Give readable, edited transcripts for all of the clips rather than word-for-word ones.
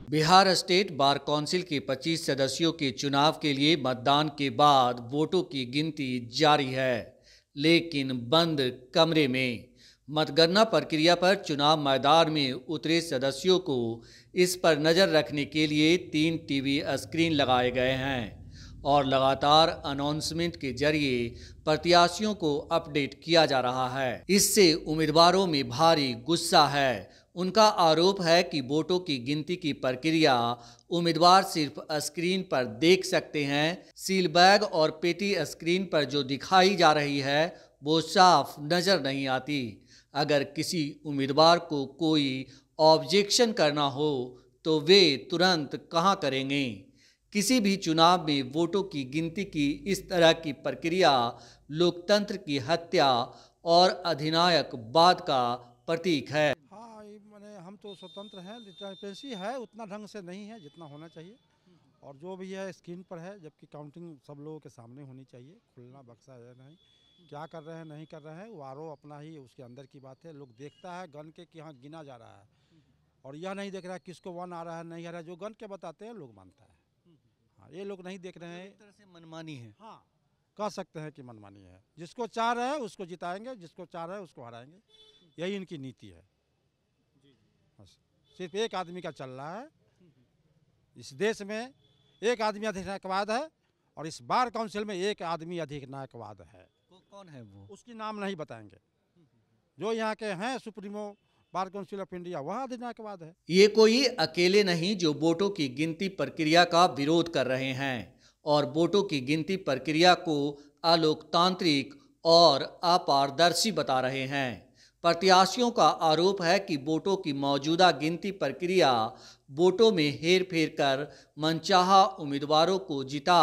Bihar state bar council के 25 सदस्यों के चुनाव के लिए मतदान के बाद वोटों की गिनती जारी है, लेकिन बंद कमरे में। मतगणना प्रक्रिया पर चुनाव मैदान में उतरे सदस्यों को इस पर नज़र रखने के लिए 3 टीवी स्क्रीन लगाए गए हैं और लगातार अनाउंसमेंट के जरिए प्रत्याशियों को अपडेट किया जा रहा है। इससे उम्मीदवारों में भारी गुस्सा है। उनका आरोप है कि वोटों की गिनती की प्रक्रिया उम्मीदवार सिर्फ स्क्रीन पर देख सकते हैं। सील बैग और पेटी स्क्रीन पर जो दिखाई जा रही है वो साफ नजर नहीं आती। अगर किसी उम्मीदवार को कोई ऑब्जेक्शन करना हो तो वे तुरंत कहां करेंगे। किसी भी चुनाव में वोटों की गिनती की इस तरह की प्रक्रिया लोकतंत्र की हत्या और अधिनायकवाद का प्रतीक है। हाँ, ये माने हम तो स्वतंत्र हैं, ट्रांसपेरेंसी है, उतना ढंग से नहीं है जितना होना चाहिए। और जो भी है स्क्रीन पर है, जबकि काउंटिंग सब लोगों के सामने होनी चाहिए। खुलना बक्सा है नहीं, क्या कर रहे हैं नहीं कर रहे हैं वो आरो अपना ही उसके अंदर की बात है। लोग देखता है गन के कि हाँ गिना जा रहा है, और यह नहीं देख रहा है किसको वन आ रहा है नहीं आ रहा है। जो गन के बताते हैं लोग मानता है। हाँ, ये लोग नहीं देख रहे हैं। एक तरह से मनमानी है। हाँ, कह सकते हैं कि मनमानी है। जिसको चाह रहे हैं उसको जिताएंगे, जिसको चाह रहे हैं उसको हराएंगे। यही इनकी नीति है। बस सिर्फ एक आदमी का चल रहा है इस देश में। एक आदमी अधिनायकवाद है, और इस बार काउंसिल में एक आदमी अधिनायकवाद है। कौन है वो? उसकी नाम नहीं बताएंगे। जो यहाँ के हैं supremo bar council of India, वह अधिनायकवाद है। ये कोई अकेले नहीं जो वोटों की गिनती प्रक्रिया का विरोध कर रहे हैं और वोटों की गिनती प्रक्रिया को अलोकतांत्रिक और अपारदर्शी बता रहे हैं। प्रत्याशियों का आरोप है कि वोटों की मौजूदा गिनती प्रक्रिया वोटों में हेरफेर कर मनचाहा उम्मीदवारों को जिता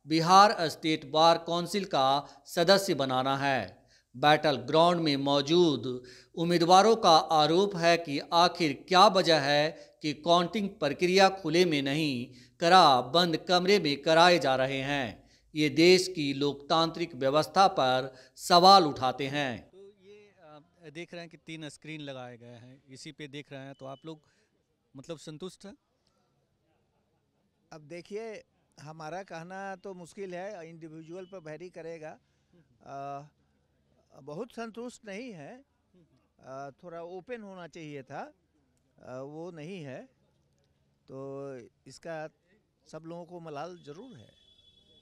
बिहार स्टेट बार काउंसिल का सदस्य बनाना है। बैटल ग्राउंड में मौजूद उम्मीदवारों का आरोप है कि आखिर क्या वजह है कि काउंटिंग प्रक्रिया खुले में नहीं करा बंद कमरे में कराए जा रहे हैं। ये देश की लोकतांत्रिक व्यवस्था पर सवाल उठाते हैं। तो ये देख रहे हैं कि 3 स्क्रीन लगाए गए हैं, इसी पे देख रहे हैं, तो आप लोग मतलब संतुष्ट हैं? अब देखिए, हमारा कहना तो मुश्किल है, इंडिविजुअल पर वैरी करेगा। बहुत संतुष्ट नहीं है। थोड़ा ओपन होना चाहिए था, वो नहीं है। तो इसका सब लोगों को मलाल ज़रूर है।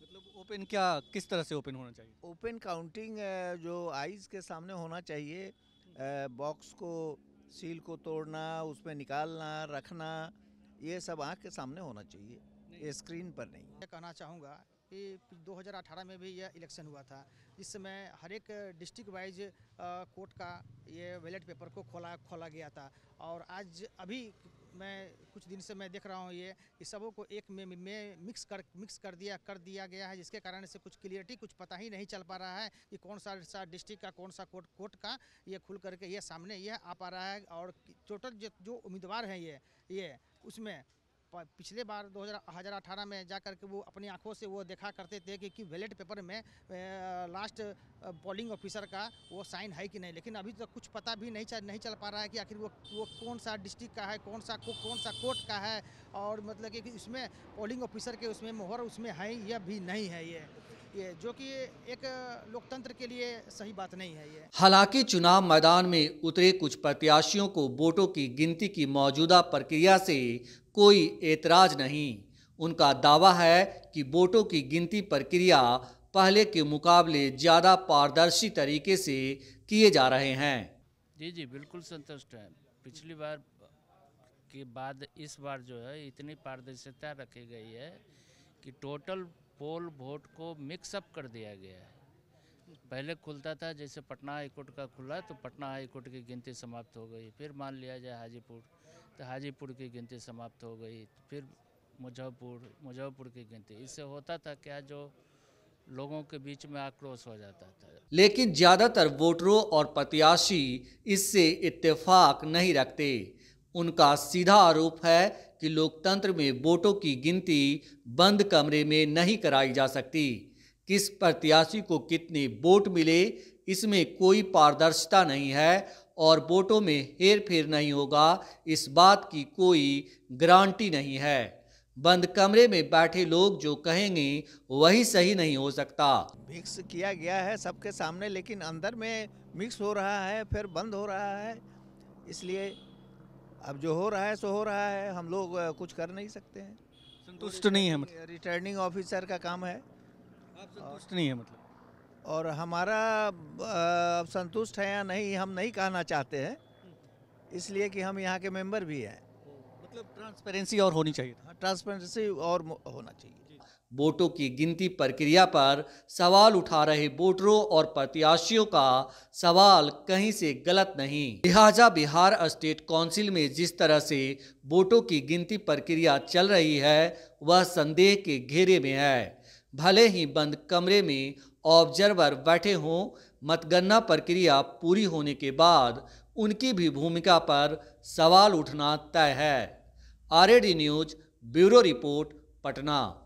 मतलब ओपन क्या, किस तरह से ओपन होना चाहिए? ओपन काउंटिंग जो आइज़ के सामने होना चाहिए। बॉक्स को, सील को तोड़ना, उसमें निकालना, रखना, ये सब आँख के सामने होना चाहिए, ये स्क्रीन पर नहीं। मैं कहना चाहूँगा कि 2018 में भी यह इलेक्शन हुआ था, जिस समय हर एक डिस्ट्रिक्ट वाइज कोर्ट का ये बैलेट पेपर को खोला गया था। और आज अभी मैं कुछ दिन से मैं देख रहा हूँ ये कि सबों को एक में मिक्स कर दिया गया है, जिसके कारण से कुछ क्लियरिटी कुछ पता ही नहीं चल पा रहा है कि कौन सा डिस्ट्रिक्ट का कौन सा कोर्ट का ये खुल करके ये सामने यह आ पा रहा है। और टोटल जो उम्मीदवार हैं ये उसमें पिछले बार 2018 में जाकर के वो अपनी आंखों से वो देखा करते थे कि बैलेट पेपर में लास्ट पोलिंग ऑफिसर का वो साइन है कि नहीं, लेकिन अभी तक कुछ पता भी नहीं चल पा रहा है कि आखिर वो कौन सा डिस्ट्रिक्ट का है, कौन सा कोर्ट का है। और मतलब कि इसमें पोलिंग ऑफिसर के उसमें मोहर उसमें है या भी नहीं है, ये जो कि एक लोकतंत्र के लिए सही बात नहीं है ये। हालांकि चुनाव मैदान में उतरे कुछ प्रत्याशियों को वोटों की गिनती की मौजूदा प्रक्रिया से कोई एतराज नहीं। उनका दावा है कि वोटों की गिनती प्रक्रिया पहले के मुकाबले ज़्यादा पारदर्शी तरीके से किए जा रहे हैं। जी बिल्कुल संतुष्ट है। पिछली बार के बाद इस बार जो है इतनी पारदर्शिता रखी गई है कि टोटल पोल वोट को मिक्सअप कर दिया गया है। पहले खुलता था, जैसे पटना हाई कोर्ट का खुला तो पटना हाई कोर्ट की गिनती समाप्त हो गई, फिर मान लिया जाए हाजीपुर तो हाजीपुर की गिनती समाप्त हो गई, फिर मुजफ्फरपुर की गिनती। इससे होता था क्या, जो लोगों के बीच में आक्रोश हो जाता था। लेकिन ज़्यादातर वोटरों और प्रत्याशी इससे इत्तेफाक नहीं रखते। उनका सीधा आरोप है कि लोकतंत्र में वोटों की गिनती बंद कमरे में नहीं कराई जा सकती। किस प्रत्याशी को कितने वोट मिले इसमें कोई पारदर्शिता नहीं है और वोटों में हेर-फेर नहीं होगा, इस बात की कोई गारंटी नहीं है। बंद कमरे में बैठे लोग जो कहेंगे वही सही नहीं हो सकता। मिक्स किया गया है सबके सामने, लेकिन अंदर में मिक्स हो रहा है, फिर बंद हो रहा है। इसलिए अब जो हो रहा है सो हो रहा है, हम लोग कुछ कर नहीं सकते हैं। संतुष्ट नहीं है मतलब? रिटर्निंग ऑफिसर का काम है। आप संतुष्ट नहीं है मतलब? और हमारा संतुष्ट है या नहीं हम नहीं कहना चाहते हैं, इसलिए कि हम यहाँ के मेंबर भी हैं। मतलब ट्रांसपेरेंसी और होनी चाहिए। ट्रांसपेरेंसी और होना चाहिए। वोटों की गिनती प्रक्रिया पर सवाल उठा रहे वोटरों और प्रत्याशियों का सवाल कहीं से गलत नहीं। लिहाजा बिहार स्टेट काउंसिल में जिस तरह से वोटों की गिनती प्रक्रिया चल रही है वह संदेह के घेरे में है। भले ही बंद कमरे में ऑब्जर्वर बैठे हों, मतगणना प्रक्रिया पूरी होने के बाद उनकी भी भूमिका पर सवाल उठना तय है। RAD news bureau report, Patna.